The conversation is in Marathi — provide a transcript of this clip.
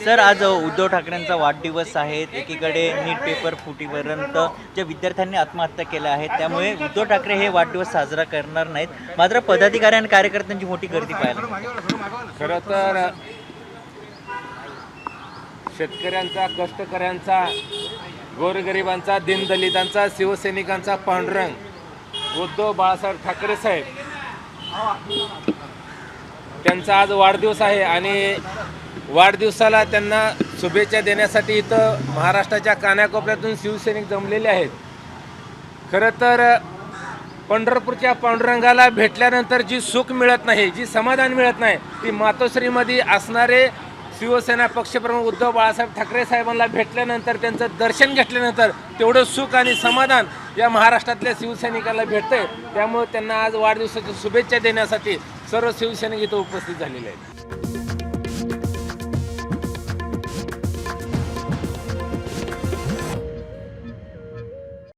सर, आज उद्धव ठाकरेंचा वाढदिवस आहे. एकीकडे नीट पेपर फुटीपर्यंत ज्या विद्यार्थ्यांनी आत्महत्या केल्या आहेत, त्यामुळे उद्धव ठाकरे हे वाढदिवस साजरा करणार नाहीत. मात्र पदाधिकारी आणि कार्यकर्त्यांची मोठी गर्दी पाहायला मिळते. खरं तर शेतकऱ्यांचा, कष्टकऱ्यांचा, गोरगरिबांचा, दीनदलितांचा, शिवसैनिकांचा पांडुरंग उद्धव बाळासाहेब ठाकरे साहेब त्यांचा आज वाढदिवस आहे आणि वाढदिवसाला त्यांना शुभेच्छा देण्यासाठी इथं महाराष्ट्राच्या कानाकोपऱ्यातून शिवसैनिक जमलेले आहेत. खरं तर पंढरपूरच्या पांडुरंगाला भेटल्यानंतर जी सुख मिळत नाही, जी समाधान मिळत नाही, ती मातोश्रीमध्ये असणारे शिवसेना पक्षप्रमुख उद्धव बाळासाहेब ठाकरे साहेबांना भेटल्यानंतर, त्यांचं दर्शन घेतल्यानंतर तेवढं सुख आणि समाधान या महाराष्ट्रातल्या शिवसैनिकांना भेटतंय. त्यामुळे त्यांना आज वाढदिवसाच्या शुभेच्छा देण्यासाठी सर्व शिवसैनिक इथं उपस्थित झालेले आहेत.